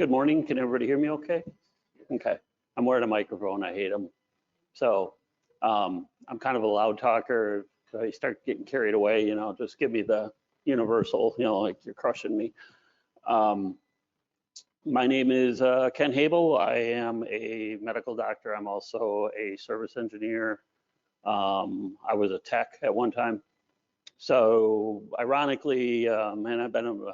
Good morning. Can everybody hear me okay? Okay. I'm wearing a microphone. I hate them. So I'm kind of a loud talker. If I start getting carried away, just give me the universal, like you're crushing me. My name is Ken Hable. I am a medical doctor. I'm also a service engineer. I was a tech at one time. So ironically, and I've been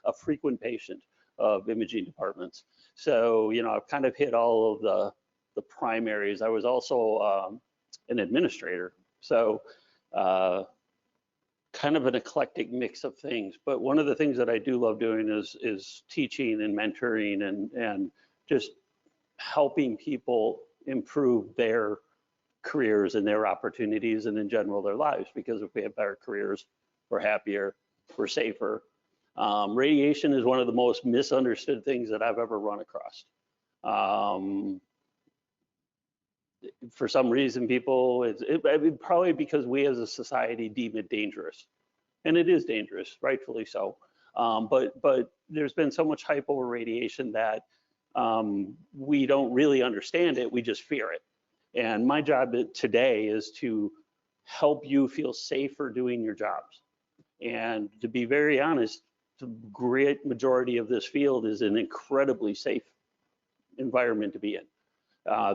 a frequent patient of imaging departments. So, I've kind of hit all of the primaries. I was also an administrator. So kind of an eclectic mix of things. But one of the things that I do love doing is teaching and mentoring and just helping people improve their careers and their opportunities and in general their lives, because if we have better careers, we're happier, we're safer. Radiation is one of the most misunderstood things that I've ever run across. For some reason, people, probably because we as a society deem it dangerous, and it is dangerous, rightfully so. But there's been so much hype over radiation that we don't really understand it, we just fear it. And my job today is to help you feel safer doing your jobs. And to be very honest, the great majority of this field is an incredibly safe environment to be in.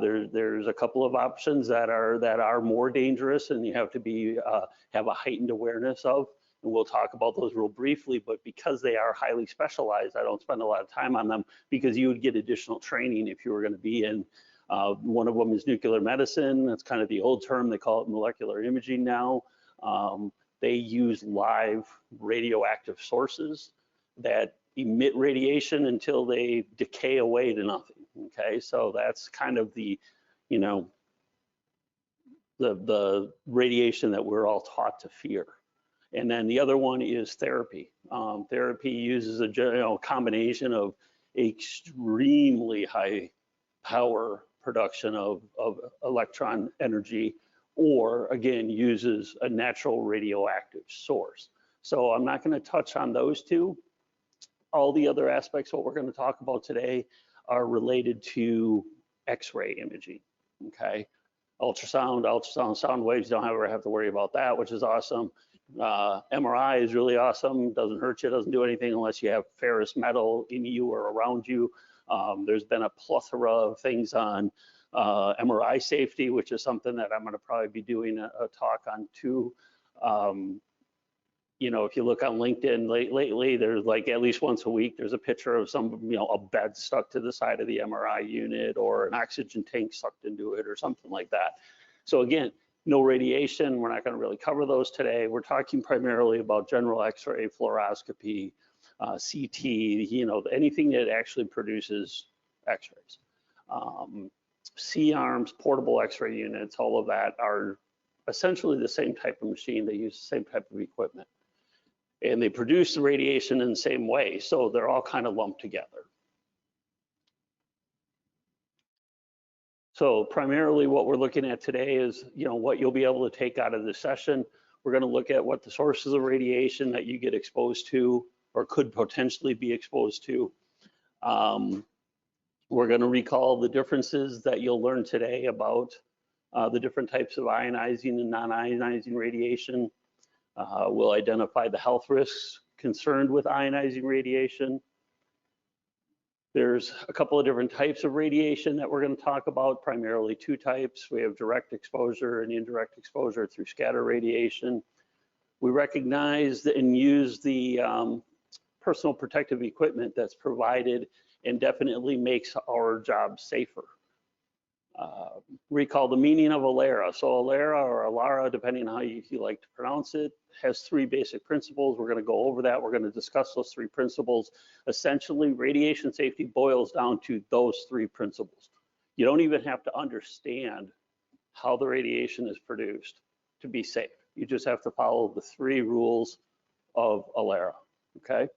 There's a couple of options that are more dangerous, and you have to have a heightened awareness of. And we'll talk about those real briefly, but because they are highly specialized, I don't spend a lot of time on them, because you would get additional training if you were going to be in. One of them is nuclear medicine. That's kind of the old term. They call it molecular imaging now. They use live radioactive sources that emit radiation until they decay away to nothing. Okay, so that's kind of the radiation that we're all taught to fear. And then the other one is therapy. Therapy uses a combination of extremely high power production of electron energy, or again uses a natural radioactive source. So I'm not going to touch on those two. All the other aspects what we're going to talk about today are related to X-ray imaging. Okay, ultrasound, sound waves, don't ever have to worry about that, which is awesome. MRI is really awesome, doesn't hurt you, doesn't do anything unless you have ferrous metal in you or around you. There's been a plethora of things on MRI safety, which is something that I'm going to probably be doing a talk on too. If you look on LinkedIn lately, there's like at least once a week, there's a picture of a bed stuck to the side of the MRI unit, or an oxygen tank sucked into it, or something like that. So again, no radiation. We're not going to really cover those today. We're talking primarily about general X-ray, fluoroscopy, CT, anything that actually produces X-rays. C-arms, portable X-ray units, all of that are essentially the same type of machine. They use the same type of equipment, and they produce the radiation in the same way. So they're all kind of lumped together. So primarily what we're looking at today is, what you'll be able to take out of this session. We're going to look at what the sources of radiation that you get exposed to or could potentially be exposed to. We're going to recall the differences that you'll learn today about the different types of ionizing and non-ionizing radiation. We'll identify the health risks concerned with ionizing radiation. There's a couple of different types of radiation that we're going to talk about, primarily two types. We have direct exposure and indirect exposure through scatter radiation. We recognize and use the personal protective equipment that's provided and definitely makes our job safer. Recall the meaning of ALARA. So ALARA, or ALARA, depending on how you like to pronounce it, has three basic principles. We're going to go over that. We're going to discuss those three principles. Essentially, radiation safety boils down to those three principles. You don't even have to understand how the radiation is produced to be safe. You just have to follow the three rules of ALARA, okay?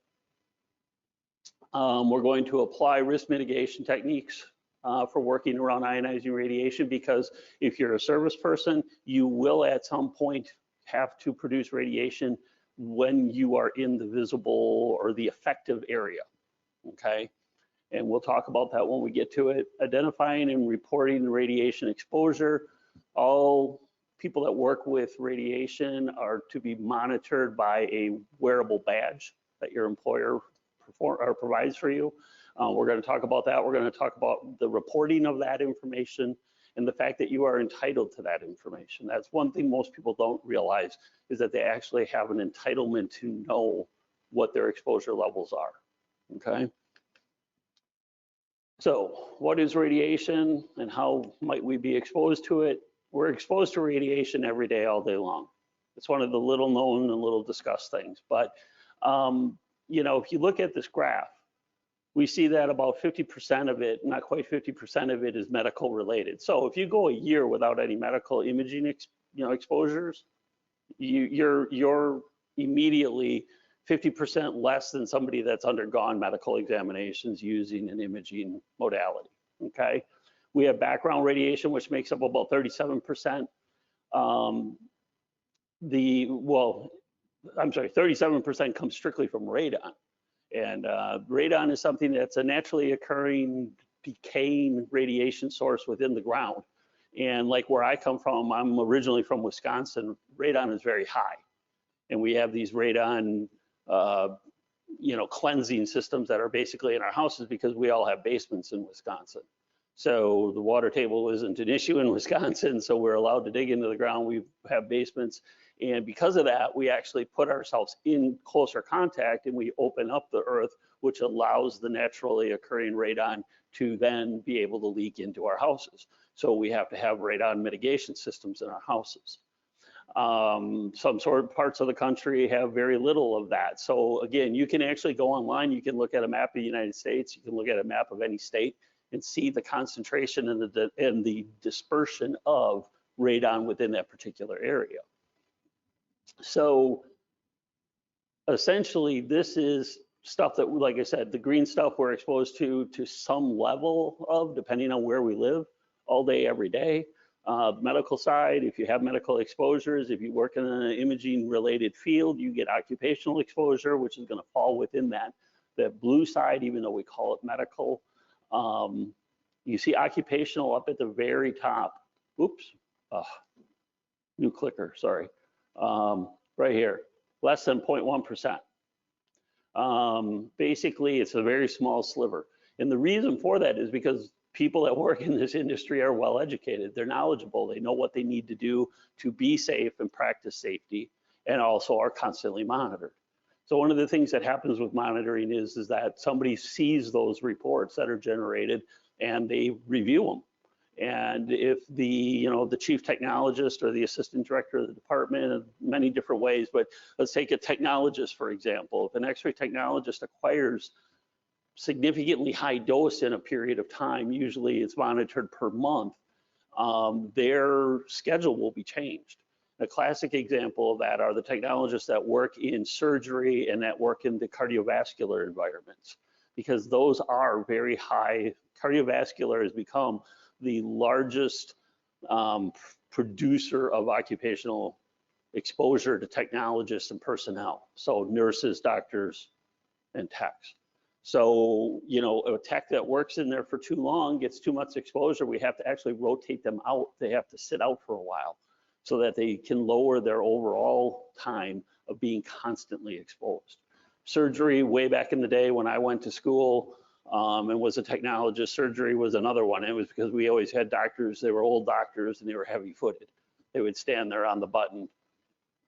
We're going to apply risk mitigation techniques for working around ionizing radiation, because if you're a service person, you will at some point have to produce radiation when you are in the visible or the effective area, okay? and we'll talk about that when we get to it. Identifying and reporting radiation exposure. All people that work with radiation are to be monitored by a wearable badge that your employer provides for you. We're going to talk about that. We're going to talk about the reporting of that information and the fact that you are entitled to that information. That's one thing most people don't realize, is that they actually have an entitlement to know what their exposure levels are, okay? So what is radiation and how might we be exposed to it? We're exposed to radiation every day, all day long. It's one of the little known and little discussed things. But, you know, if you look at this graph, we see that about 50% of it, not quite 50% of it, is medical related. So if you go a year without any medical imaging exposures, you're immediately 50% less than somebody that's undergone medical examinations using an imaging modality, okay? We have background radiation, which makes up about 37%. 37% comes strictly from radon. And radon is something that's a naturally occurring, decaying radiation source within the ground. And like where I come from, I'm originally from Wisconsin, radon is very high. And we have these radon, you know, cleansing systems that are basically in our houses because we all have basements in Wisconsin. So the water table isn't an issue in Wisconsin, so we're allowed to dig into the ground. We have basements. And because of that, we actually put ourselves in closer contact and we open up the earth, which allows the naturally occurring radon to then be able to leak into our houses. So we have to have radon mitigation systems in our houses. Some sort of parts of the country have very little of that. So again, you can actually go online, you can look at a map of the United States, you can look at a map of any state and see the concentration and the dispersion of radon within that particular area. So essentially, this is stuff that, like I said, the green stuff we're exposed to some level of, depending on where we live, all day, every day. Medical side, if you have medical exposures, if you work in an imaging related field, you get occupational exposure, which is going to fall within that. The blue side, even though we call it medical, you see occupational up at the very top. Oops, new clicker, sorry. Right here, less than 0.1%. Basically, it's a very small sliver. And the reason for that is because people that work in this industry are well educated. They're knowledgeable. They know what they need to do to be safe and practice safety, and also are constantly monitored. So one of the things that happens with monitoring is that somebody sees those reports that are generated and they review them. And if the chief technologist or the assistant director of the department, in many different ways, but let's take a technologist, for example. If an X-ray technologist acquires significantly high dose in a period of time, usually it's monitored per month, their schedule will be changed. A classic example of that are the technologists that work in surgery and that work in the cardiovascular environments, because those are very high. Cardiovascular has become the largest producer of occupational exposure to technologists and personnel. So nurses, doctors, and techs. So, you know, a tech that works in there for too long gets too much exposure. We have to actually rotate them out. They have to sit out for a while so that they can lower their overall time of being constantly exposed. Surgery, way back in the day when I went to school and was a technologist, surgery was another one. It was because we always had doctors, they were old doctors and they were heavy-footed. They would stand there on the button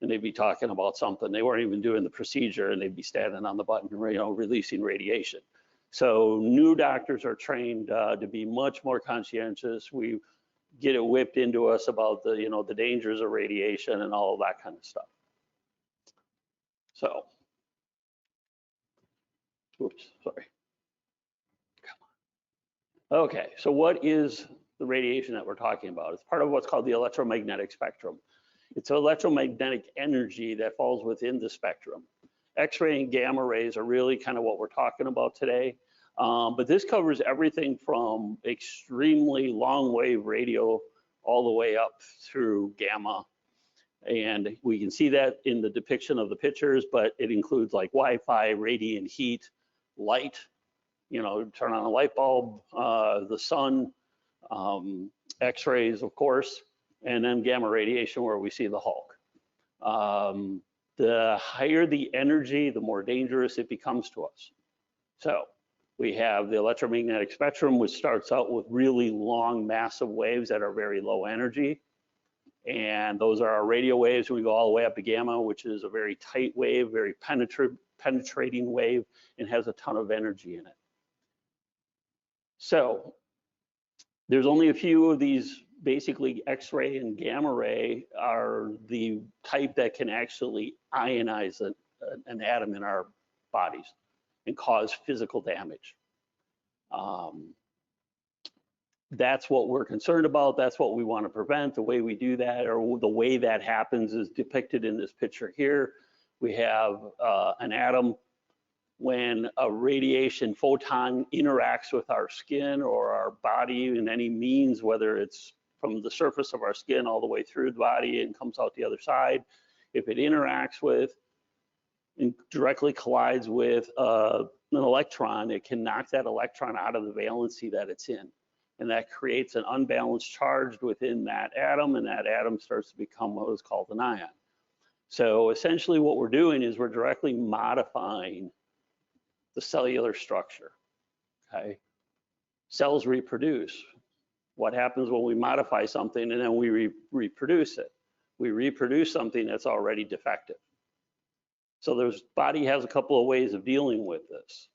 and they'd be talking about something. They weren't even doing the procedure and they'd be standing on the button, you know, releasing radiation. So new doctors are trained to be much more conscientious. We get it whipped into us about the, you know, the dangers of radiation and all of that kind of stuff. So, oops, sorry. Okay, so what is the radiation that we're talking about? It's part of what's called the electromagnetic spectrum. It's electromagnetic energy that falls within the spectrum. X-ray and gamma rays are really kind of what we're talking about today. But this covers everything from extremely long wave radio all the way up through gamma. And we can see that in the depiction of the pictures, but it includes like Wi-Fi, radiant heat, light, turn on a light bulb, the sun, X-rays, of course, and then gamma radiation where we see the Hulk. The higher the energy, the more dangerous it becomes to us. So we have the electromagnetic spectrum, which starts out with really long, massive waves that are very low energy. And those are our radio waves. We go all the way up to gamma, which is a very tight wave, very penetrating wave, and has a ton of energy in it. So there's only a few of these. Basically, X-ray and gamma ray are the type that can actually ionize an atom in our bodies and cause physical damage. That's what we're concerned about. That's what we want to prevent. The way we do that, or the way that happens, is depicted in this picture here. We have an atom. When a radiation photon interacts with our skin or our body in any means, whether it's from the surface of our skin all the way through the body and comes out the other side, if it interacts with and directly collides with an electron, it can knock that electron out of the valency that it's in. And that creates an unbalanced charge within that atom, and that atom starts to become what is called an ion. So essentially what we're doing is we're directly modifying the cellular structure, okay? Cells reproduce. What happens when we modify something and then we reproduce it? We reproduce something that's already defective. So the body has a couple of ways of dealing with this.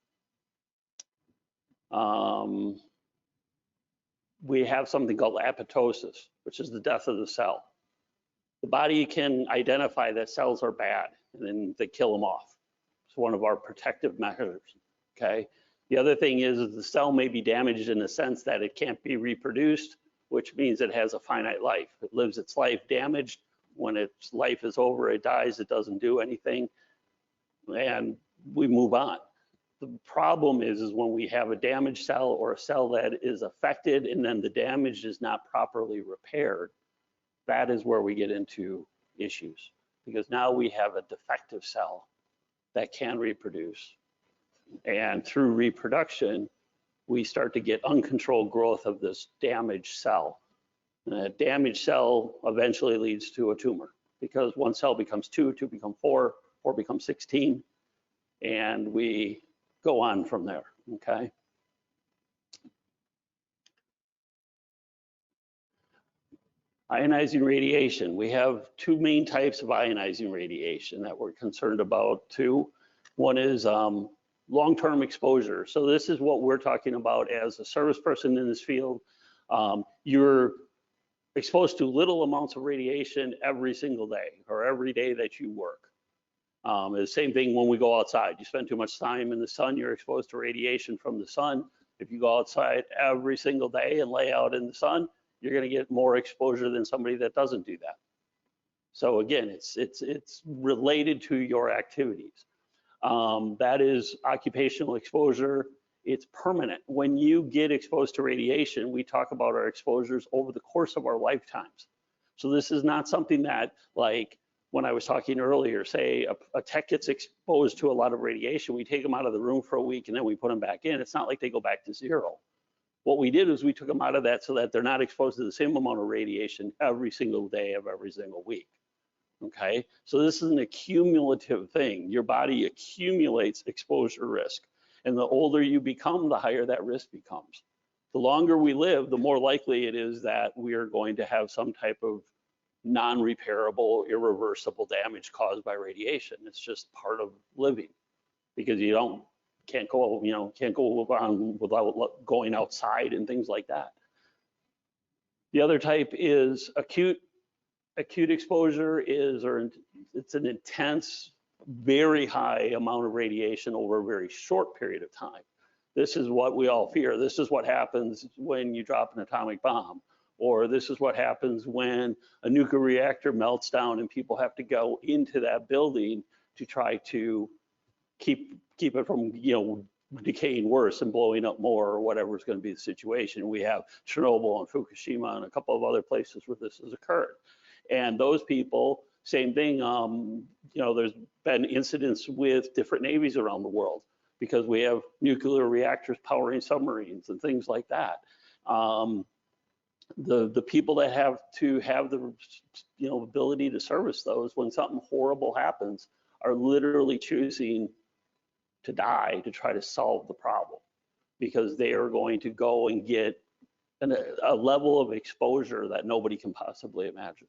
We have something called apoptosis, which is the death of the cell. The body can identify that cells are bad, and then they kill them off. It's one of our protective measures, okay? The other thing is the cell may be damaged in the sense that it can't be reproduced, which means it has a finite life. It lives its life damaged. When its life is over, it dies, it doesn't do anything, and we move on. The problem is when we have a damaged cell or a cell that is affected and then the damage is not properly repaired, that is where we get into issues, because now we have a defective cell that can reproduce. And through reproduction, we start to get uncontrolled growth of this damaged cell. And that damaged cell eventually leads to a tumor, because one cell becomes 2, 2 becomes 4, 4 becomes 16, and we go on from there, okay? Ionizing radiation. We have two main types of ionizing radiation that we're concerned about too. One is long-term exposure. So this is what we're talking about as a service person in this field. You're exposed to little amounts of radiation every single day or every day that you work. The same thing when we go outside. You spend too much time in the sun, you're exposed to radiation from the sun. If you go outside every single day and lay out in the sun, you're going to get more exposure than somebody that doesn't do that. So again, it's related to your activities. That is occupational exposure. It's permanent. When you get exposed to radiation, we talk about our exposures over the course of our lifetimes. So this is not something that, like when I was talking earlier, say a tech gets exposed to a lot of radiation, we take them out of the room for a week and then we put them back in. It's not like they go back to zero. What we did is we took them out of that so that they're not exposed to the same amount of radiation every single day of every single week. Okay, so this is an accumulative thing. Your body accumulates exposure risk, and the older you become, the higher that risk becomes. The longer we live, the more likely it is that we are going to have some type of non-repairable, irreversible damage caused by radiation. It's just part of living, because you can't go on without going outside and things like that. The other type is acute. Acute exposure it's an intense, very high amount of radiation over a very short period of time. This is what we all fear. This is what happens when you drop an atomic bomb, or this is what happens when a nuclear reactor melts down and people have to go into that building to try to keep it from decaying worse and blowing up more, or whatever is going to be the situation. We have Chernobyl and Fukushima and a couple of other places where this has occurred. And those people, same thing, there's been incidents with different navies around the world. because we have nuclear reactors powering submarines and things like that. The people that have to have the ability to service those when something horrible happens are literally choosing to die to try to solve the problem, because they are going to go and get a level of exposure that nobody can possibly imagine.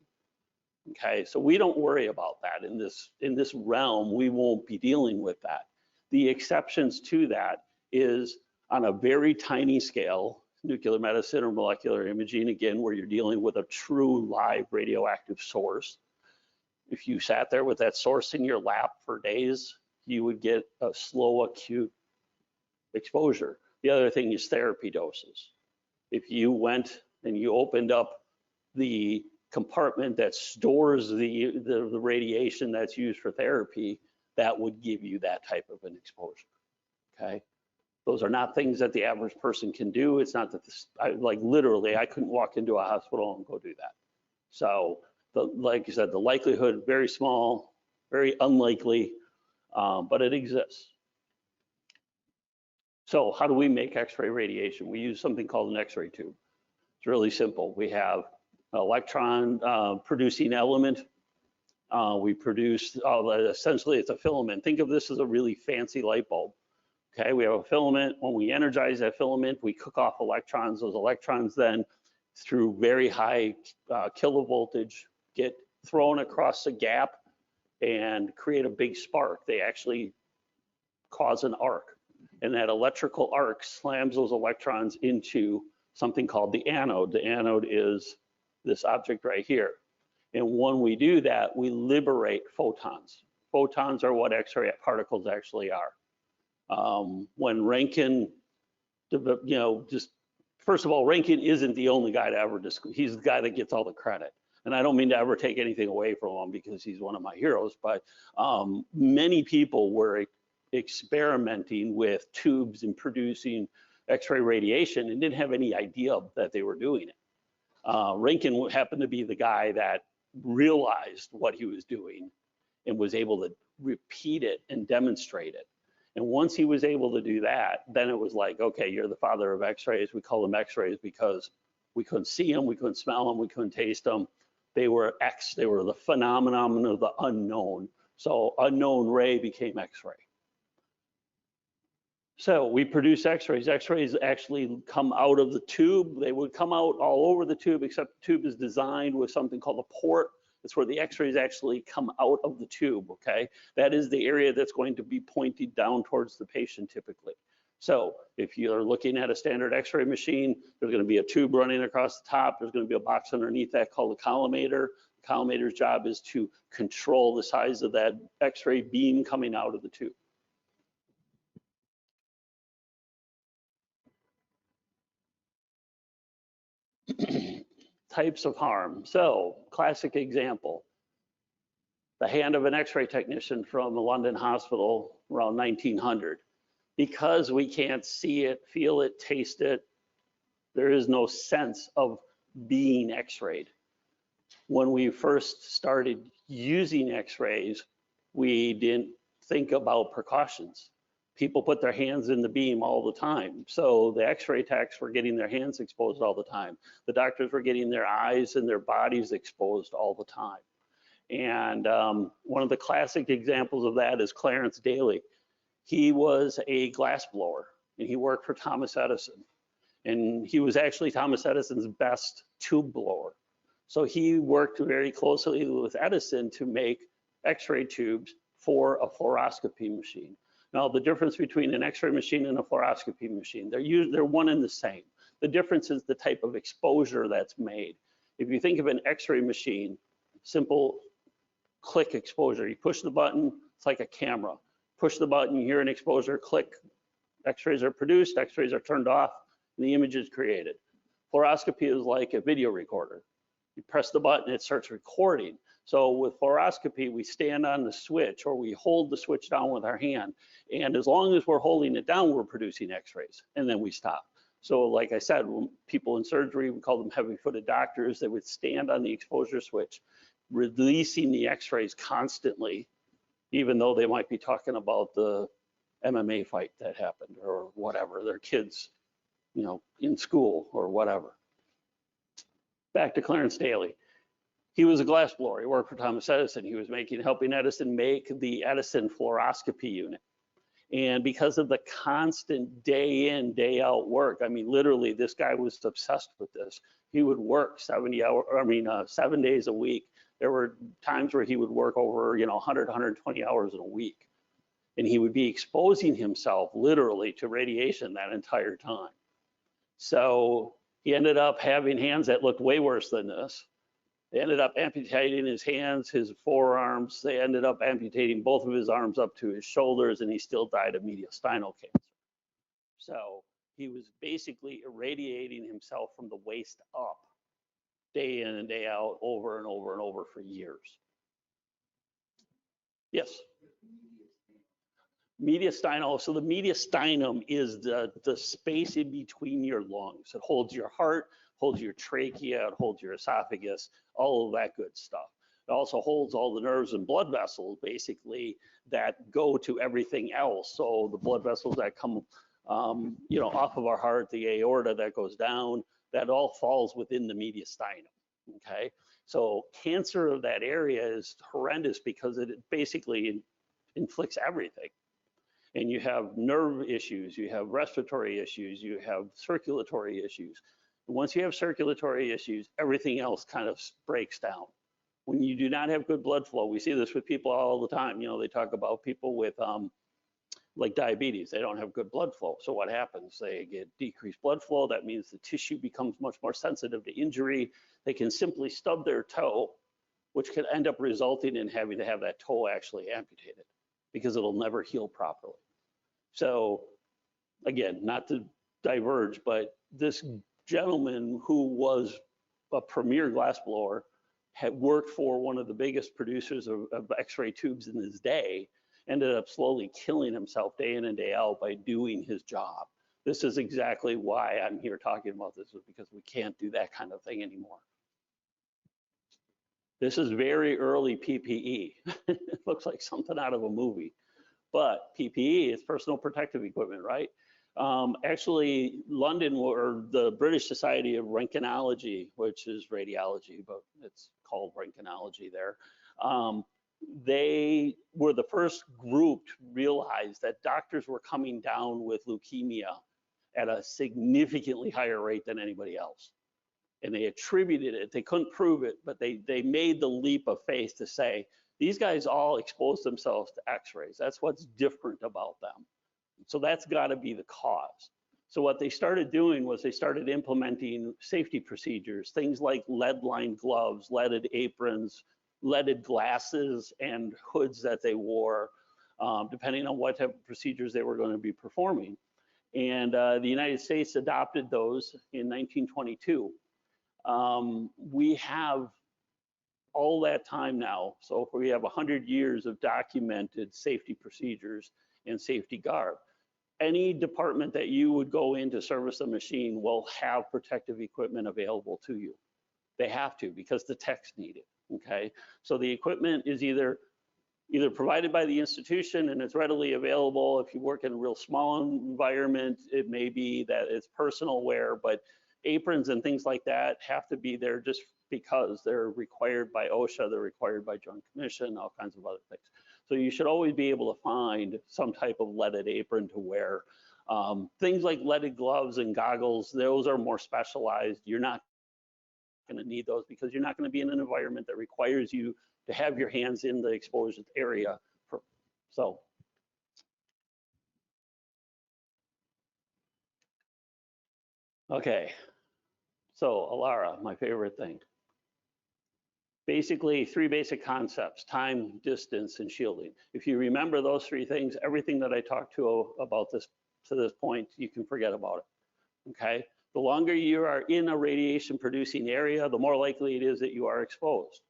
Okay, so we don't worry about that in this realm. We won't be dealing with that. The exceptions to that is on a very tiny scale, nuclear medicine or molecular imaging, again, where you're dealing with a true live radioactive source. If you sat there with that source in your lap for days, you would get a slow acute exposure. The other thing is therapy doses. If you went and you opened up the compartment that stores the radiation that's used for therapy, that would give you that type of an exposure, okay? Those are not things that the average person can do. It's not that like literally, I couldn't walk into a hospital and go do that. So like you said, the likelihood, very small, very unlikely, but it exists. So how do we make X-ray radiation? We use something called an X-ray tube. It's really simple. We have an electron producing element. We produce, essentially it's a filament. Think of this as a really fancy light bulb. Okay, we have a filament. When we energize that filament, we cook off electrons. Those electrons then, through very high kilovoltage, get thrown across the gap and create a big spark. They actually cause an arc. And that electrical arc slams those electrons into something called the anode. The anode is this object right here. And when we do that, we liberate photons. Photons are what X-ray particles actually are. When Rankin, just first of all, Rankin isn't the only guy to ever he's the guy that gets all the credit. And I don't mean to ever take anything away from him because he's one of my heroes, but many people were experimenting with tubes and producing X-ray radiation and didn't have any idea that they were doing it. Rankin happened to be the guy that realized what he was doing and was able to repeat it and demonstrate it. And once he was able to do that, then it was like, okay, you're the father of X-rays. We call them X-rays because we couldn't see them, we couldn't smell them, we couldn't taste them. They were they were the phenomenon of the unknown. So unknown ray became X-ray. So we produce X-rays. X-rays actually come out of the tube. They would come out all over the tube, except the tube is designed with something called a port. It's where the X-rays actually come out of the tube, okay? That is the area that's going to be pointed down towards the patient typically. So if you're looking at a standard X-ray machine, there's going to be a tube running across the top. There's going to be a box underneath that called a collimator. The collimator's job is to control the size of that X-ray beam coming out of the tube. Types of harm. So classic example, the hand of an X-ray technician from a London hospital around 1900. Because we can't see it, feel it, taste it, there is no sense of being X-rayed. When we first started using X-rays, we didn't think about precautions. People put their hands in the beam all the time. So the X-ray techs were getting their hands exposed all the time. The doctors were getting their eyes and their bodies exposed all the time. And one of the classic examples of that is Clarence Daly. He was a glass blower and he worked for Thomas Edison. And he was actually Thomas Edison's best tube blower. So he worked very closely with Edison to make X-ray tubes for a fluoroscopy machine. Now, the difference between an X-ray machine and a fluoroscopy machine, they're one and the same. The difference is the type of exposure that's made. If you think of an X-ray machine, simple click exposure. You push the button, it's like a camera. Push the button, you hear an exposure, click, X-rays are produced, X-rays are turned off, and the image is created. Fluoroscopy is like a video recorder. You press the button, it starts recording. So with fluoroscopy, we stand on the switch or we hold the switch down with our hand. And as long as we're holding it down, we're producing X-rays, and then we stop. So like I said, when people in surgery, we call them heavy-footed doctors, they would stand on the exposure switch, releasing the X-rays constantly, even though they might be talking about the MMA fight that happened or whatever, their kids, you know, in school or whatever. Back to Clarence Daly. He was a glassblower. He worked for Thomas Edison. He was helping Edison make the Edison fluoroscopy unit. And because of the constant day in, day out work, I mean, literally, this guy was obsessed with this. He would work 7 days a week. There were times where he would work over, 100, 120 hours in a week. And he would be exposing himself literally to radiation that entire time. So he ended up having hands that looked way worse than this. They ended up amputating his hands, his forearms. They ended up amputating both of his arms up to his shoulders, and he still died of mediastinal cancer. So he was basically irradiating himself from the waist up, day in and day out, over and over and over for years. Yes? Mediastinal, so the mediastinum is the space in between your lungs. It holds your heart, holds your trachea, it holds your esophagus, all of that good stuff. It also holds all the nerves and blood vessels, basically, that go to everything else. So the blood vessels that come, off of our heart, the aorta that goes down, that all falls within the mediastinum, okay? So cancer of that area is horrendous because it basically inflicts everything. And you have nerve issues, you have respiratory issues, you have circulatory issues. Once you have circulatory issues, everything else kind of breaks down. When you do not have good blood flow, we see this with people all the time. They talk about people with like diabetes, they don't have good blood flow. So what happens? They get decreased blood flow. That means the tissue becomes much more sensitive to injury. They can simply stub their toe, which could end up resulting in having to have that toe actually amputated because it'll never heal properly. So again, not to diverge, but this gentleman who was a premier glassblower had worked for one of the biggest producers of X-ray tubes in his day, ended up slowly killing himself day in and day out by doing his job. This is exactly why I'm here talking about this, is because we can't do that kind of thing anymore. This is very early PPE. It looks like something out of a movie, but PPE is personal protective equipment, right? Actually, London, or the British Society of Röntgenology, which is radiology, but it's called Röntgenology there, they were the first group to realize that doctors were coming down with leukemia at a significantly higher rate than anybody else. And they attributed it, they couldn't prove it, but they made the leap of faith to say, these guys all exposed themselves to X-rays. That's what's different about them. So that's got to be the cause. So what they started doing was they started implementing safety procedures, things like lead-lined gloves, leaded aprons, leaded glasses, and hoods that they wore, depending on what type of procedures they were going to be performing. And the United States adopted those in 1922. We have all that time now. So if we have 100 years of documented safety procedures and safety garb, any department that you would go in to service a machine will have protective equipment available to you. They have to, because the techs need it, okay? So the equipment is either provided by the institution and it's readily available. If you work in a real small environment, it may be that it's personal wear, but aprons and things like that have to be there just because they're required by OSHA, they're required by Joint Commission, all kinds of other things. So you should always be able to find some type of leaded apron to wear. Things like leaded gloves and goggles, those are more specialized. You're not going to need those because you're not going to be in an environment that requires you to have your hands in the exposed area. Okay, so Alara, my favorite thing. Basically, three basic concepts: time, distance, and shielding. If you remember those three things, everything that I talked about this to this point, you can forget about it, okay? The longer you are in a radiation producing area, the more likely it is that you are exposed.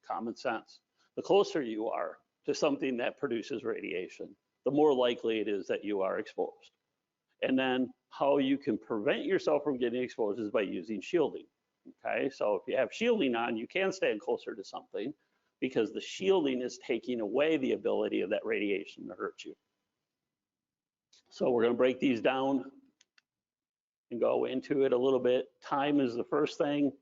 Common sense. The closer you are to something that produces radiation, the more likely it is that you are exposed. And then how you can prevent yourself from getting exposed is by using shielding. Okay, so if you have shielding on, you can stand closer to something because the shielding is taking away the ability of that radiation to hurt you. So we're going to break these down and go into it a little bit. Time is the first thing.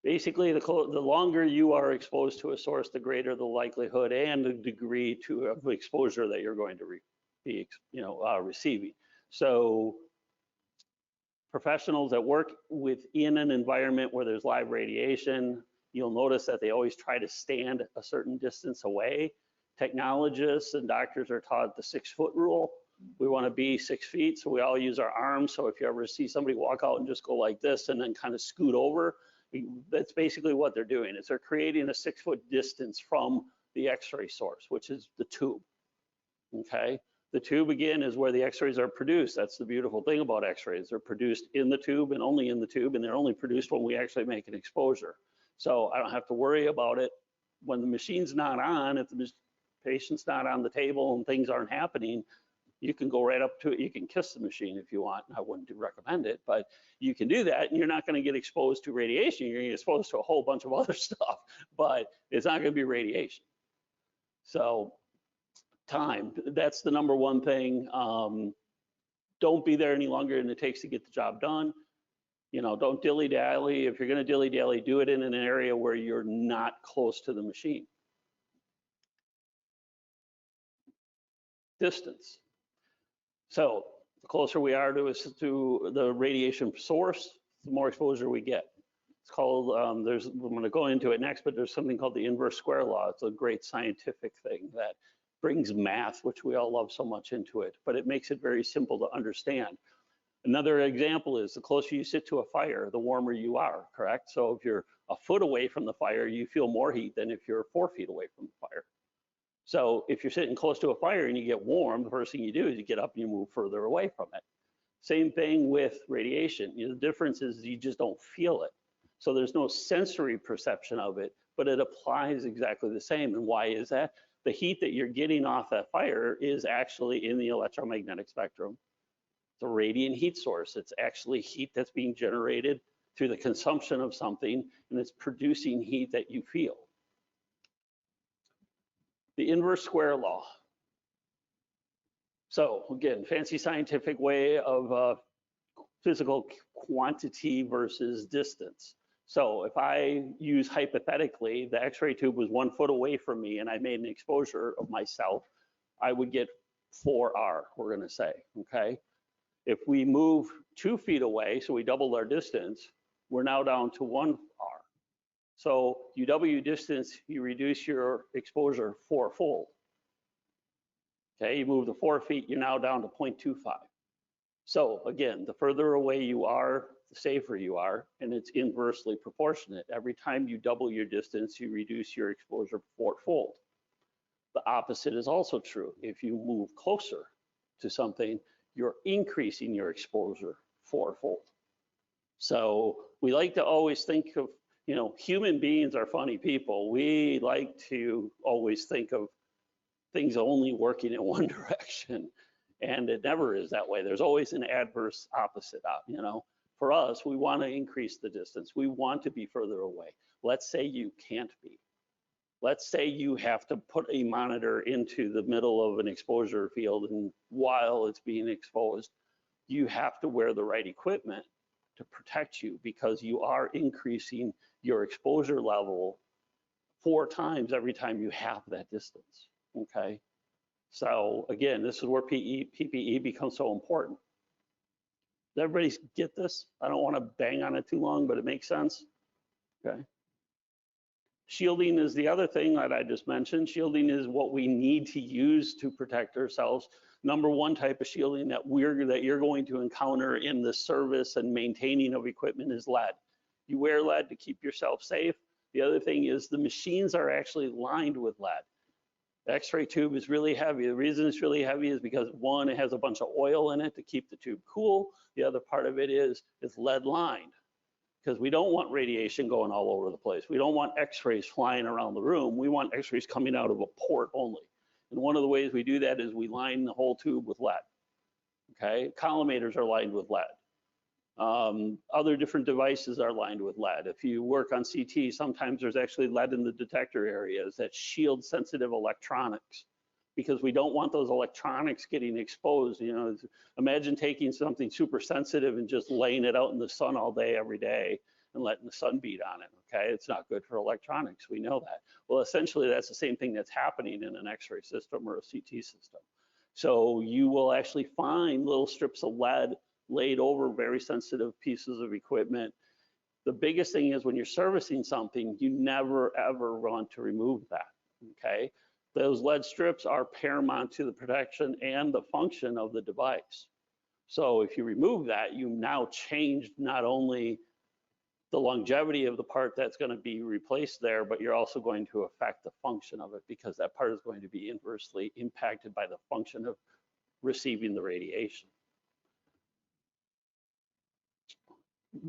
Basically, the longer you are exposed to a source, the greater the likelihood and the degree of exposure that you're going to be receiving. So professionals that work within an environment where there's live radiation, you'll notice that they always try to stand a certain distance away. Technologists and doctors are taught the 6-foot rule. We want to be 6 feet, so we all use our arms. So if you ever see somebody walk out and just go like this and then kind of scoot over, that's basically what they're doing. Is they're creating a 6-foot distance from the X-ray source, which is the tube. Okay, the tube again is where the X-rays are produced. That's the beautiful thing about X-rays. They're produced in the tube and only in the tube, and they're only produced when we actually make an exposure. So I don't have to worry about it when the machine's not on. If the patient's not on the table and things aren't happening, you can go right up to it. You can kiss the machine if you want. I wouldn't recommend it, but you can do that, and you're not going to get exposed to radiation. You're going to get exposed to a whole bunch of other stuff, but it's not going to be radiation. So time, that's the number one thing. Don't be there any longer than it takes to get the job done. You know, don't dilly-dally. If you're going to dilly-dally, do it in an area where you're not close to the machine. Distance. So the closer we are to the radiation source, the more exposure we get. It's called, I'm going to go into it next, but there's something called the inverse square law. It's a great scientific thing that brings math, which we all love so much, into it, but it makes it very simple to understand. Another example is the closer you sit to a fire, the warmer you are, correct? So if you're a foot away from the fire, you feel more heat than if you're 4 feet away from the fire. So if you're sitting close to a fire and you get warm, the first thing you do is you get up and you move further away from it. Same thing with radiation. You know, the difference is you just don't feel it. So there's no sensory perception of it, but it applies exactly the same. And why is that? The heat that you're getting off that fire is actually in the electromagnetic spectrum. It's a radiant heat source. It's actually heat that's being generated through the consumption of something, and it's producing heat that you feel. The inverse square law. So again, fancy scientific way of physical quantity versus distance. So if I use hypothetically, the X-ray tube was 1 foot away from me and I made an exposure of myself, I would get 4R, we're gonna say, okay? If we move 2 feet away, so we doubled our distance, we're now down to 1R. So you double your distance, you reduce your exposure 4-fold. Okay, you move the 4 feet, you're now down to 0.25. So again, the further away you are, the safer you are, and it's inversely proportionate. Every time you double your distance, you reduce your exposure 4-fold. The opposite is also true. If you move closer to something, you're increasing your exposure 4-fold. So we like to always think of, you know, human beings are funny people. We like to always think of things only working in one direction, and it never is that way. There's always an adverse opposite, you know. For us, we want to increase the distance. We want to be further away. Let's say you can't be. Let's say you have to put a monitor into the middle of an exposure field, and while it's being exposed, you have to wear the right equipment to protect you, because you are increasing your exposure level 4 times every time you have that distance, okay? So again, this is where PPE becomes so important. Does everybody get this? I don't want to bang on it too long, but it makes sense, okay? Shielding is the other thing that I just mentioned. Shielding is what we need to use to protect ourselves. Number one type of shielding that you're going to encounter in the service and maintaining of equipment is lead. You wear lead to keep yourself safe. The other thing is the machines are actually lined with lead. The X-ray tube is really heavy. The reason it's really heavy is because, one, it has a bunch of oil in it to keep the tube cool. The other part of it is it's lead lined, because we don't want radiation going all over the place. We don't want X-rays flying around the room. We want X-rays coming out of a port only. And one of the ways we do that is we line the whole tube with lead, okay? Collimators are lined with lead. Other different devices are lined with lead. If you work on CT, sometimes there's actually lead in the detector areas that shield sensitive electronics. because we don't want those electronics getting exposed. You know, imagine taking something super sensitive and just laying it out in the sun all day, every day, and letting the sun beat on it, okay? It's not good for electronics, we know that. Well, essentially that's the same thing that's happening in an X-ray system or a CT system. So you will actually find little strips of lead laid over very sensitive pieces of equipment. The biggest thing is when you're servicing something, you never ever want to remove that, okay? Those lead strips are paramount to the protection and the function of the device. So if you remove that, you now changed not only the longevity of the part that's going to be replaced there, but you're also going to affect the function of it, because that part is going to be inversely impacted by the function of receiving the radiation.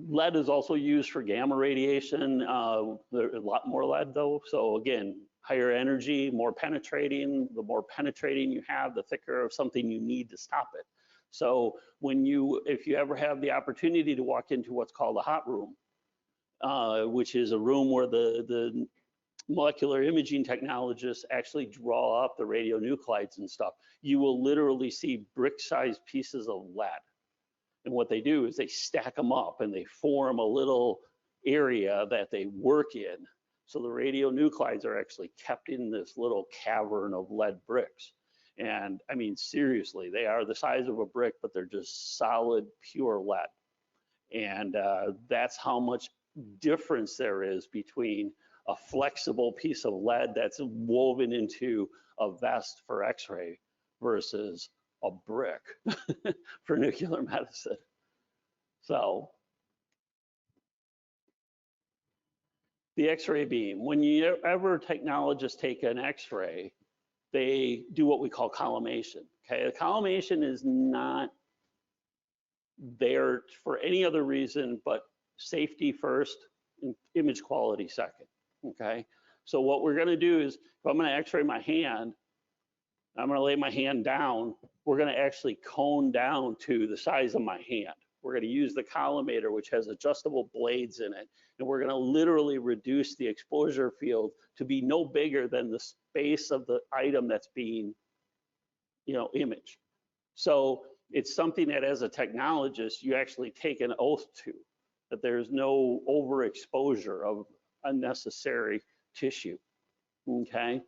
Lead is also used for gamma radiation. There's a lot more lead though. So again, higher energy, more penetrating. The more penetrating you have, the thicker of something you need to stop it. So if you ever have the opportunity to walk into what's called a hot room, which is a room where the molecular imaging technologists actually draw up the radionuclides and stuff, you will literally see brick-sized pieces of lead. And what they do is they stack them up and they form a little area that they work in. So the radionuclides are actually kept in this little cavern of lead bricks. And I mean, seriously, they are the size of a brick, but they're just solid, pure lead. And that's how much difference there is between a flexible piece of lead that's woven into a vest for X-ray versus a brick for nuclear medicine. So the X-ray beam, whenever technologists take an X-ray, they do what we call collimation. Okay, the collimation is not there for any other reason but safety first and image quality second. Okay, so what we're going to do is, if I'm going to X-ray my hand, I'm going to lay my hand down. We're going to actually cone down to the size of my hand. We're going to use the collimator, which has adjustable blades in it, and we're going to literally reduce the exposure field to be no bigger than the space of the item that's being, imaged. So it's something that, as a technologist, you actually take an oath to, that there's no overexposure of unnecessary tissue. Okay.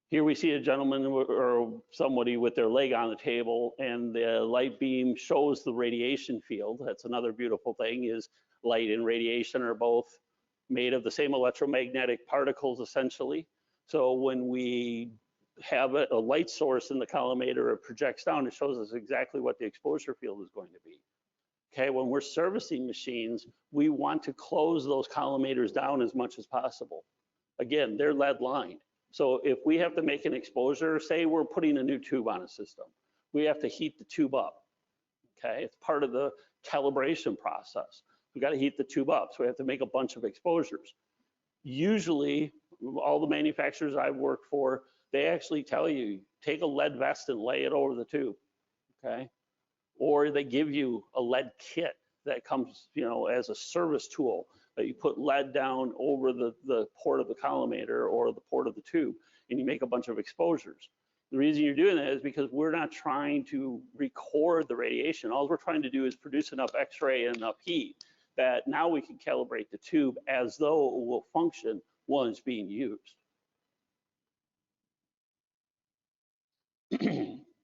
Here we see a gentleman or somebody with their leg on the table, and the light beam shows the radiation field. That's another beautiful thing, is light and radiation are both made of the same electromagnetic particles, essentially. So when we have a light source in the collimator, it projects down, it shows us exactly what the exposure field is going to be. Okay, when we're servicing machines, we want to close those collimators down as much as possible. Again, they're lead lined. So if we have to make an exposure, say we're putting a new tube on a system, we have to heat the tube up. Okay, it's part of the calibration process. We got to heat the tube up, so we have to make a bunch of exposures. Usually, all the manufacturers I've worked for, they actually tell you, take a lead vest and lay it over the tube, okay? Or they give you a lead kit that comes, as a service tool, that you put lead down over the port of the collimator or the port of the tube, and you make a bunch of exposures. The reason you're doing that is because we're not trying to record the radiation. All we're trying to do is produce enough X-ray and enough heat that now we can calibrate the tube as though it will function when it's being used.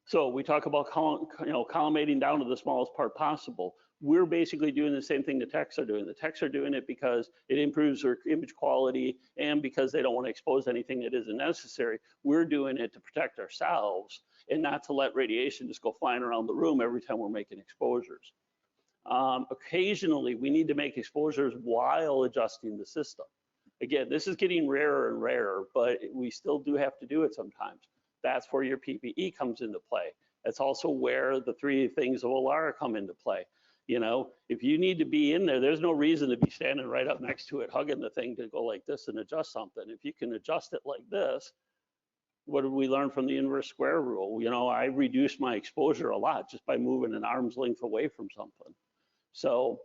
So we talk about collimating down to the smallest part possible. We're basically doing the same thing the techs are doing. The techs are doing it because it improves their image quality and because they don't want to expose anything that isn't necessary. We're doing it to protect ourselves and not to let radiation just go flying around the room every time we're making exposures. Occasionally, we need to make exposures while adjusting the system. Again, this is getting rarer and rarer, but we still do have to do it sometimes. That's where your PPE comes into play. That's also where the three things of OLARA come into play. If you need to be in there, there's no reason to be standing right up next to it, hugging the thing to go like this and adjust something. If you can adjust it like this, what did we learn from the inverse square rule? I reduce my exposure a lot just by moving an arm's length away from something. So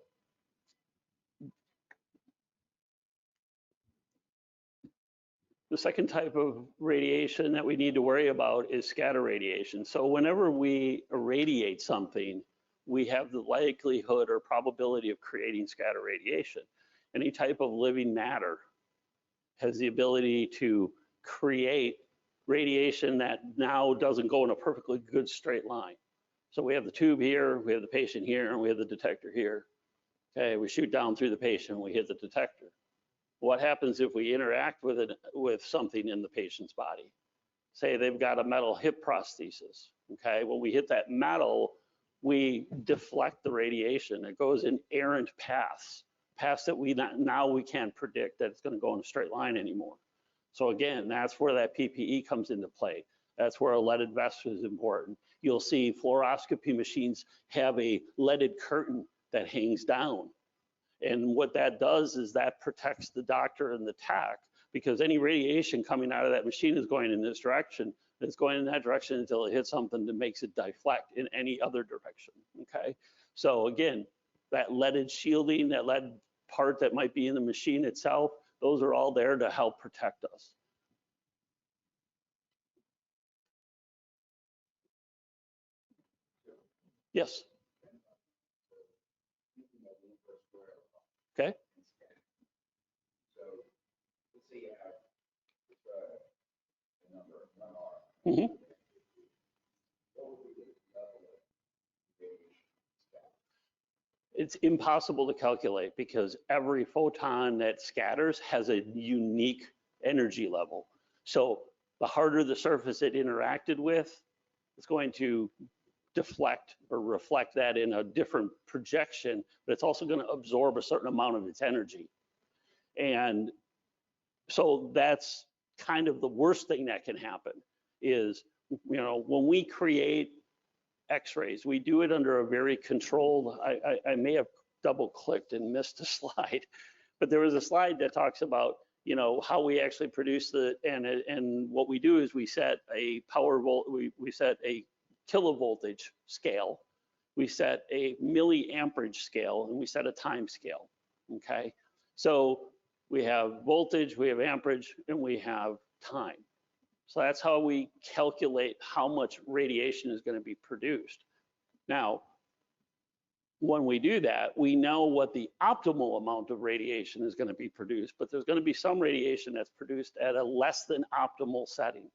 The second type of radiation that we need to worry about is scatter radiation. So whenever we irradiate something, we have the likelihood or probability of creating scatter radiation. Any type of living matter has the ability to create radiation that now doesn't go in a perfectly good straight line. So we have the tube here, we have the patient here, and we have the detector here. Okay, we shoot down through the patient, we hit the detector. What happens if we interact with something in the patient's body? Say they've got a metal hip prosthesis. Okay, when we hit that metal, we deflect the radiation. It goes in errant paths that now we can't predict that it's going to go in a straight line anymore. So again, that's where that PPE comes into play. That's where a leaded vest is important. You'll see fluoroscopy machines have a leaded curtain that hangs down. And what that does is that protects the doctor and the tech, because any radiation coming out of that machine is going in this direction. It's going in that direction until it hits something that makes it deflect in any other direction, okay? So again, that leaded shielding, that lead part that might be in the machine itself, those are all there to help protect us. Yes. Okay. Mm-hmm. It's impossible to calculate because every photon that scatters has a unique energy level. So the harder the surface it interacted with, it's going to deflect or reflect that in a different projection, but it's also going to absorb a certain amount of its energy. And so that's kind of the worst thing that can happen is, you know, when we create X-rays, we do it under a very controlled, I may have double clicked and missed a slide, but there was a slide that talks about, you know, how we actually produce and what we do is we set a we set a kilovoltage scale, we set a milliamperage scale, and we set a time scale, okay? So we have voltage, we have amperage, and we have time. So that's how we calculate how much radiation is going to be produced. Now, when we do that, we know what the optimal amount of radiation is going to be produced, but there's going to be some radiation that's produced at a less than optimal setting.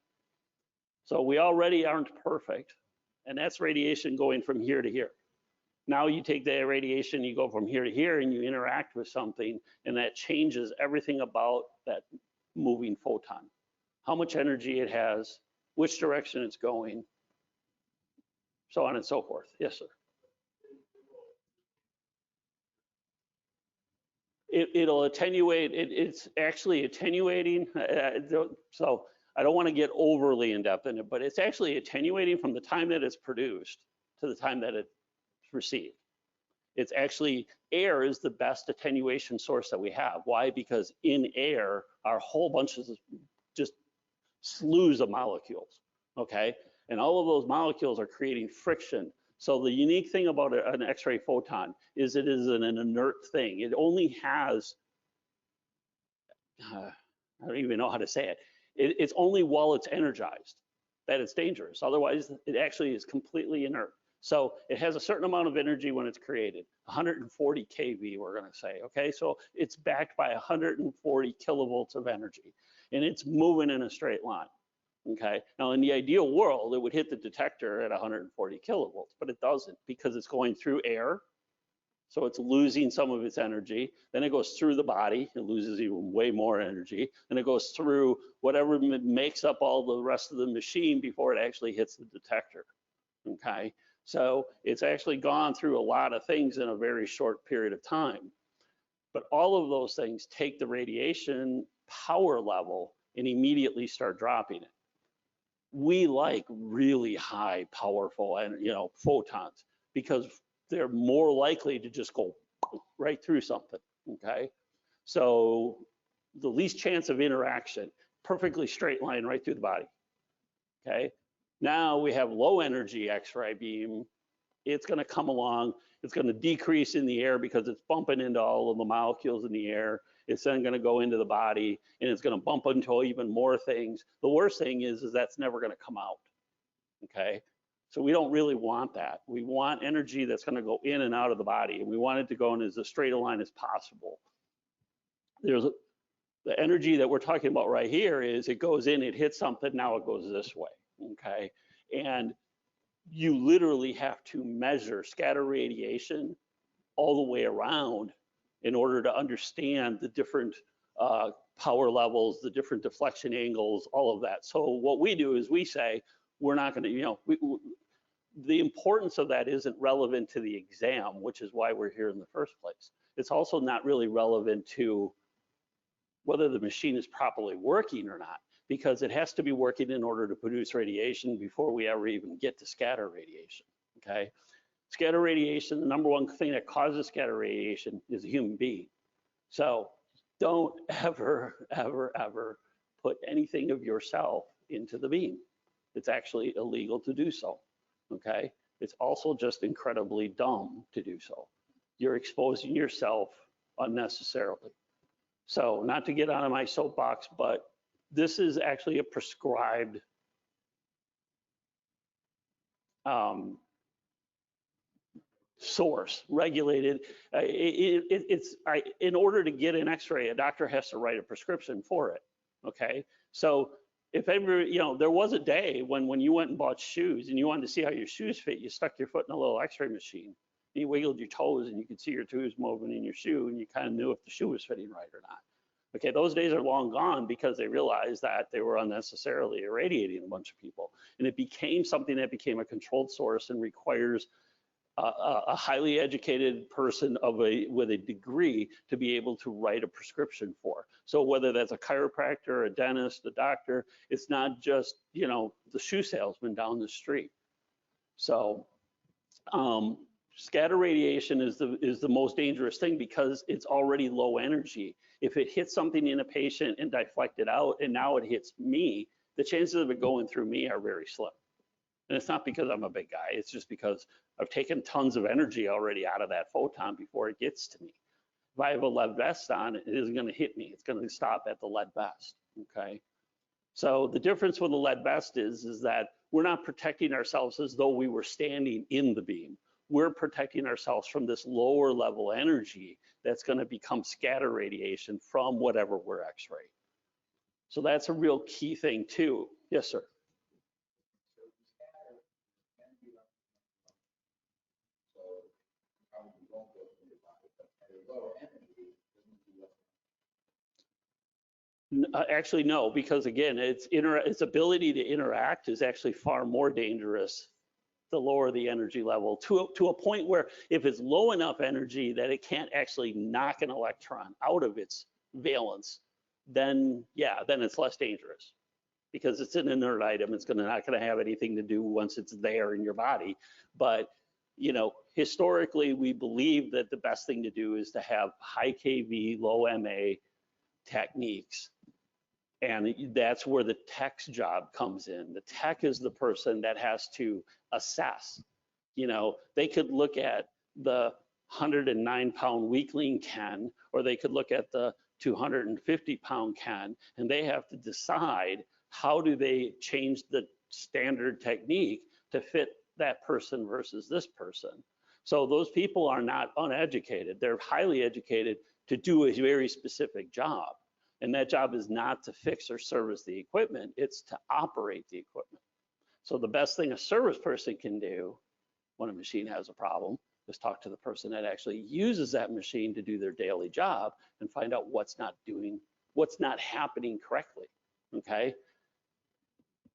So we already aren't perfect, and that's radiation going from here to here. Now you take that radiation, you go from here to here, and you interact with something, and that changes everything about that moving photon. How much energy it has, which direction it's going, so on and so forth. Yes, sir. It'll attenuate, it's actually attenuating, so I don't want to get overly in depth in it, but it's actually attenuating from the time that it's produced to the time that it's received. It's actually, air is the best attenuation source that we have. Why? Because in air are whole bunches of just slews of molecules, okay? And all of those molecules are creating friction. So the unique thing about an X-ray photon is it is an inert thing. It only has, I don't even know how to say it. It's only while it's energized that it's dangerous. Otherwise, it actually is completely inert. So it has a certain amount of energy when it's created, 140 kV, we're gonna say, okay? So it's backed by 140 kilovolts of energy, and it's moving in a straight line, okay? Now, in the ideal world, it would hit the detector at 140 kilovolts, but it doesn't because it's going through air, so it's losing some of its energy. Then it goes through the body, it loses even way more energy. Then it goes through whatever makes up all the rest of the machine before it actually hits the detector, okay? So it's actually gone through a lot of things in a very short period of time. But all of those things take the radiation power level and immediately start dropping it. We like really high powerful and, you know, photons because they're more likely to just go right through something, okay? So the least chance of interaction, perfectly straight line right through the body, okay? Now we have low energy X-ray beam. It's going to come along. It's going to decrease in the air because it's bumping into all of the molecules in the air. It's then going to go into the body, and it's going to bump into even more things. The worst thing is that's never going to come out, okay? So we don't really want that. We want energy that's going to go in and out of the body, and we want it to go in as straight a line as possible. The energy that we're talking about right here is it goes in, it hits something, now it goes this way, okay? And you literally have to measure scatter radiation all the way around in order to understand the different power levels, the different deflection angles, all of that. So what we do is we say, we're not gonna, the importance of that isn't relevant to the exam, which is why we're here in the first place. It's also not really relevant to whether the machine is properly working or not, because it has to be working in order to produce radiation before we ever even get to scatter radiation, okay? Scatter radiation, the number one thing that causes scatter radiation is a human being. So don't ever, ever, ever put anything of yourself into the beam. It's actually illegal to do so, okay? It's also just incredibly dumb to do so. You're exposing yourself unnecessarily. So not to get out of my soapbox, but this is actually a prescribed source, regulated. In order to get an X-ray, a doctor has to write a prescription for it. Okay, so if ever, there was a day when you went and bought shoes and you wanted to see how your shoes fit, you stuck your foot in a little X-ray machine. And you wiggled your toes and you could see your toes moving in your shoe, and you kind of knew if the shoe was fitting right or not. Okay, those days are long gone because they realized that they were unnecessarily irradiating a bunch of people. And it became something that became a controlled source and requires a highly educated person with a degree to be able to write a prescription for. So whether that's a chiropractor, a dentist, a doctor, it's not just, the shoe salesman down the street. So scatter radiation is the most dangerous thing because it's already low energy. If it hits something in a patient and deflect it out, and now it hits me, the chances of it going through me are very slim. And it's not because I'm a big guy, it's just because I've taken tons of energy already out of that photon before it gets to me. If I have a lead vest on, it isn't gonna hit me, it's gonna stop at the lead vest, okay? So the difference with the lead vest is that we're not protecting ourselves as though we were standing in the beam. We're protecting ourselves from this lower level energy that's gonna become scatter radiation from whatever we're X-raying. So that's a real key thing too. Yes, sir. Actually, no, because again, its ability to interact is actually far more dangerous the lower the energy level, to a point where if it's low enough energy that it can't actually knock an electron out of its valence, then yeah, then it's less dangerous because it's an inert item. It's not going to have anything to do once it's there in your body. But historically, we believe that the best thing to do is to have high kV, low MA techniques. And that's where the tech's job comes in. The tech is the person that has to assess. They could look at the 109-pound weakling Ken, or they could look at the 250-pound Ken, and they have to decide how do they change the standard technique to fit that person versus this person. So those people are not uneducated. They're highly educated to do a very specific job. And that job is not to fix or service the equipment, it's to operate the equipment. So the best thing a service person can do when a machine has a problem is talk to the person that actually uses that machine to do their daily job and find out what's not happening correctly, okay?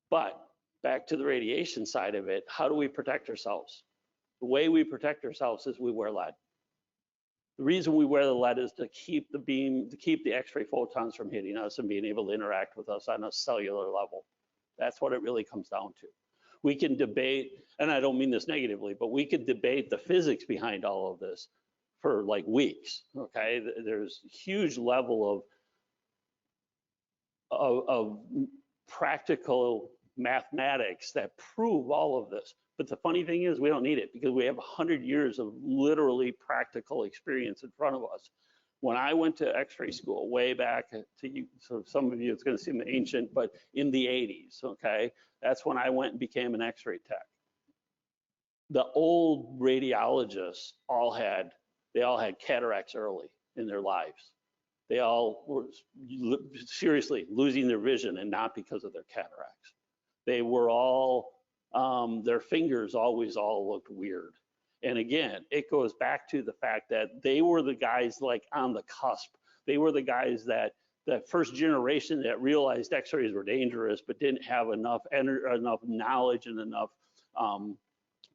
But back to the radiation side of it, how do we protect ourselves? The way we protect ourselves is we wear lead. The reason we wear the lead is to keep the beam, to keep the X-ray photons from hitting us and being able to interact with us on a cellular level. That's what it really comes down to. We can debate, and I don't mean this negatively, but we could debate the physics behind all of this for like weeks, okay? There's a huge level of practical mathematics that prove all of this. But the funny thing is we don't need it because we have 100 years of literally practical experience in front of us. When I went to X-ray school way back to you, so some of you, it's going to seem ancient, but in the 80s, okay, that's when I went and became an X-ray tech. The old radiologists they all had cataracts early in their lives. They all were seriously losing their vision, and not because of their cataracts. They were all, their fingers always all looked weird. And again, it goes back to the fact that they were the guys like on the cusp. They were the guys that first generation that realized X-rays were dangerous, but didn't have enough knowledge and enough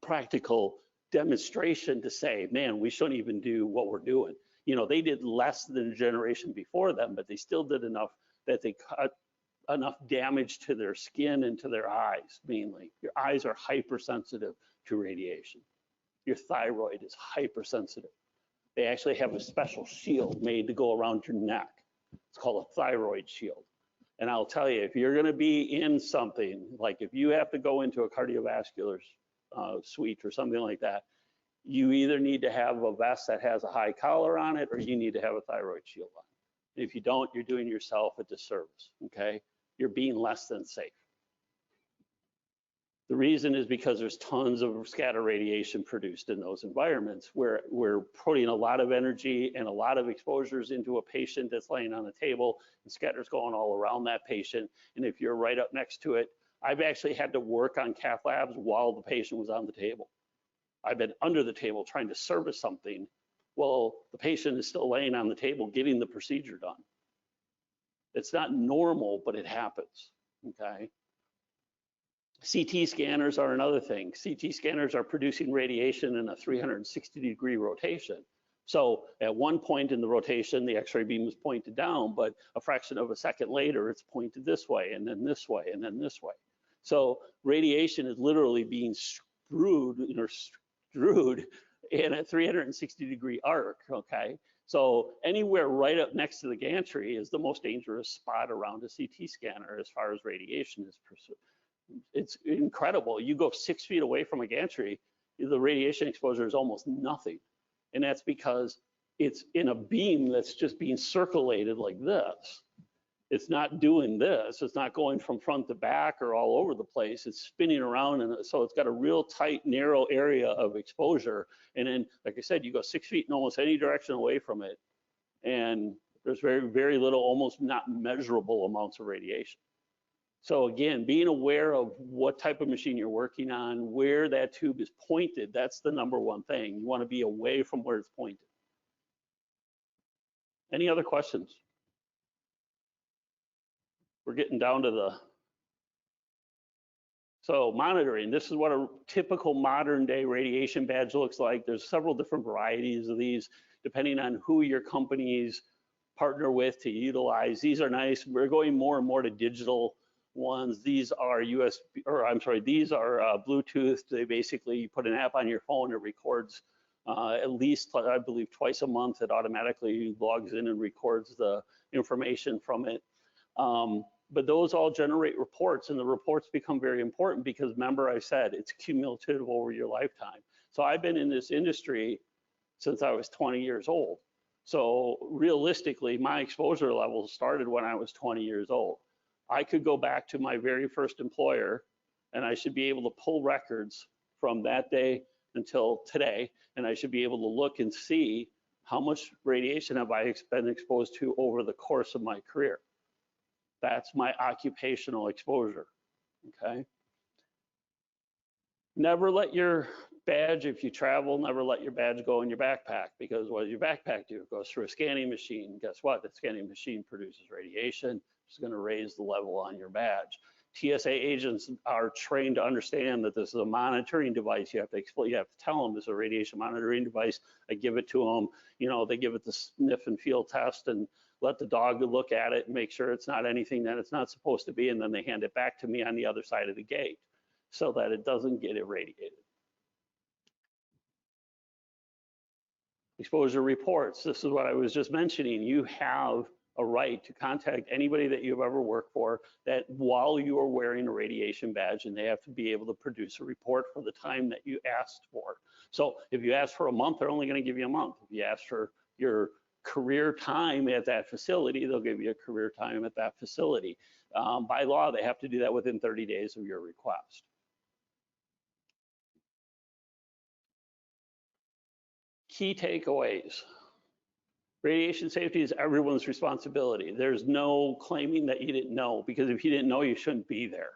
practical demonstration to say, man, we shouldn't even do what we're doing. You know, they did less than a generation before them, but they still did enough that they cut enough damage to their skin and to their eyes, mainly. Your eyes are hypersensitive to radiation. Your thyroid is hypersensitive. They actually have a special shield made to go around your neck. It's called a thyroid shield. And I'll tell you, if you're going to be in something, like if you have to go into a cardiovascular suite or something like that, you either need to have a vest that has a high collar on it, or you need to have a thyroid shield on. If you don't, you're doing yourself a disservice, okay? You're being less than safe. The reason is because there's tons of scatter radiation produced in those environments where we're putting a lot of energy and a lot of exposures into a patient that's laying on the table, and scatter's going all around that patient. And if you're right up next to it, I've actually had to work on cath labs while the patient was on the table. I've been under the table trying to service something while the patient is still laying on the table getting the procedure done. It's not normal, but it happens, okay? CT scanners are another thing. CT scanners are producing radiation in a 360-degree rotation. So at one point in the rotation, the X-ray beam is pointed down, but a fraction of a second later, it's pointed this way, and then this way, and then this way. So radiation is literally being strewed in a 360-degree arc, okay? So anywhere right up next to the gantry is the most dangerous spot around a CT scanner as far as radiation is pursued. It's incredible. You go 6 feet away from a gantry, the radiation exposure is almost nothing. And that's because it's in a beam that's just being circulated like this. It's not doing this. It's not going from front to back or all over the place. It's spinning around, and so it's got a real tight, narrow area of exposure. And then, like I said, you go 6 feet in almost any direction away from it, and there's very, very little, almost not measurable amounts of radiation. So again, being aware of what type of machine you're working on, where that tube is pointed, that's the number one thing. You want to be away from where it's pointed. Any other questions? We're getting down to so monitoring. This is what a typical modern day radiation badge looks like. There's several different varieties of these, depending on who your companies partner with to utilize. These are nice. We're going more and more to digital ones. These are these are Bluetooth. They basically, you put an app on your phone, it records at least, I believe, twice a month. It automatically logs in and records the information from it. But those all generate reports, and the reports become very important because, remember, I said it's cumulative over your lifetime. So I've been in this industry since I was 20 years old. So realistically, my exposure levels started when I was 20 years old. I could go back to my very first employer, and I should be able to pull records from that day until today, and I should be able to look and see how much radiation have I been exposed to over the course of my career. That's my occupational exposure, okay? Never let your badge, if you travel, never let your badge go in your backpack, because what does your backpack do? It goes through a scanning machine. Guess what? The scanning machine produces radiation. It's going to raise the level on your badge. TSA agents are trained to understand that this is a monitoring device. You have to explain, you have to tell them this is a radiation monitoring device. I give it to them, you know, they give it the sniff and feel test and let the dog look at it and make sure it's not anything that it's not supposed to be, and then they hand it back to me on the other side of the gate so that it doesn't get irradiated. Exposure reports. This is what I was just mentioning. You have a right to contact anybody that you've ever worked for that while you are wearing a radiation badge, and they have to be able to produce a report for the time that you asked for. So if you ask for a month, they're only going to give you a month. If you ask for your career time at that facility, they'll give you a career time at that facility. By law, they have to do that within 30 days of your request. Key takeaways. Radiation safety is everyone's responsibility. There's no claiming that you didn't know, because if you didn't know, you shouldn't be there,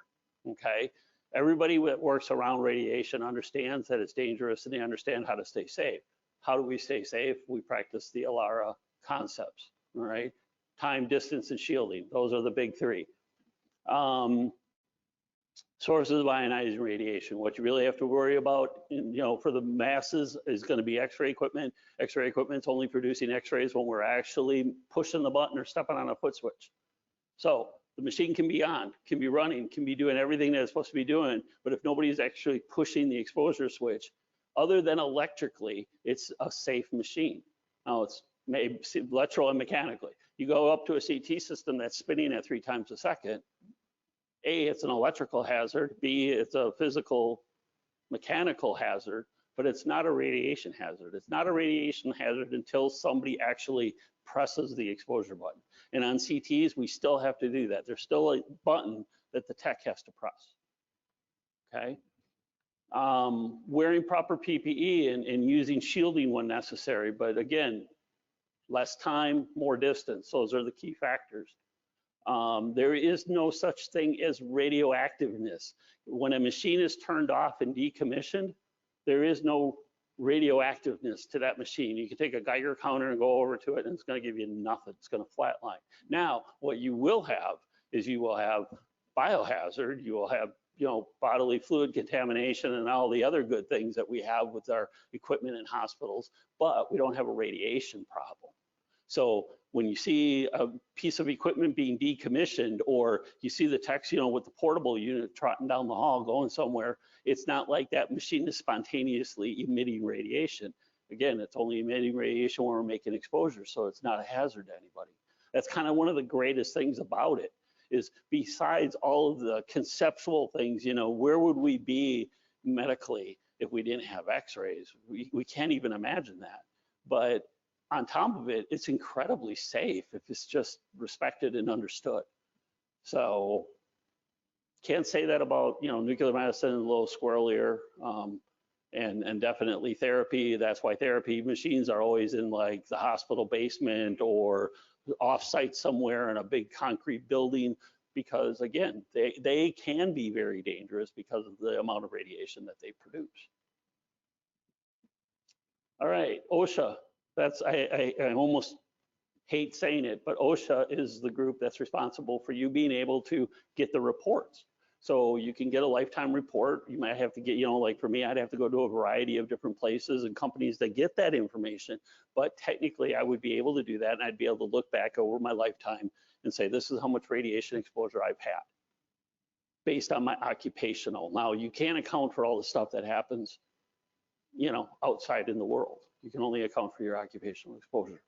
okay? Everybody that works around radiation understands that it's dangerous, and they understand how to stay safe. How do we stay safe? We practice the ALARA concepts, all right? Time, distance, and shielding. Those are the big three. Sources of ionizing radiation. What you really have to worry about, for the masses is going to be X-ray equipment. X-ray equipment's only producing X-rays when we're actually pushing the button or stepping on a foot switch. So the machine can be on, can be running, can be doing everything that it's supposed to be doing, but if nobody's actually pushing the exposure switch, other than electrically, it's a safe machine. Now it's maybe electrical and mechanically. You go up to a CT system that's spinning at 3 times a second, A, it's an electrical hazard, B, it's a physical mechanical hazard, but it's not a radiation hazard. It's not a radiation hazard until somebody actually presses the exposure button. And on CTs, we still have to do that. There's still a button that the tech has to press, okay? Wearing proper PPE and using shielding when necessary, but again, less time, more distance. Those are the key factors. There is no such thing as radioactiveness. When a machine is turned off and decommissioned, there is no radioactiveness to that machine. You can take a Geiger counter and go over to it, and it's going to give you nothing. It's going to flatline. Now, what you will have is you will have biohazard. You will have bodily fluid contamination and all the other good things that we have with our equipment in hospitals, but we don't have a radiation problem. So when you see a piece of equipment being decommissioned, or you see the techs, with the portable unit trotting down the hall going somewhere, it's not like that machine is spontaneously emitting radiation. Again, it's only emitting radiation when we're making exposure, so it's not a hazard to anybody. That's kind of one of the greatest things about it, is besides all of the conceptual things, where would we be medically if we didn't have x-rays? We can't even imagine that. But on top of it, it's incredibly safe if it's just respected and understood. So can't say that about nuclear medicine, a little squirrelier, and definitely therapy. That's why therapy machines are always in like the hospital basement or off-site somewhere in a big concrete building, because again, they can be very dangerous because of the amount of radiation that they produce. All right, OSHA. I almost hate saying it, but OSHA is the group that's responsible for you being able to get the reports. So you can get a lifetime report. You might have to get, like for me, I'd have to go to a variety of different places and companies that get that information. But technically, I would be able to do that, and I'd be able to look back over my lifetime and say, this is how much radiation exposure I've had based on my occupational. Now, you can't account for all the stuff that happens, outside in the world. You can only account for your occupational exposure.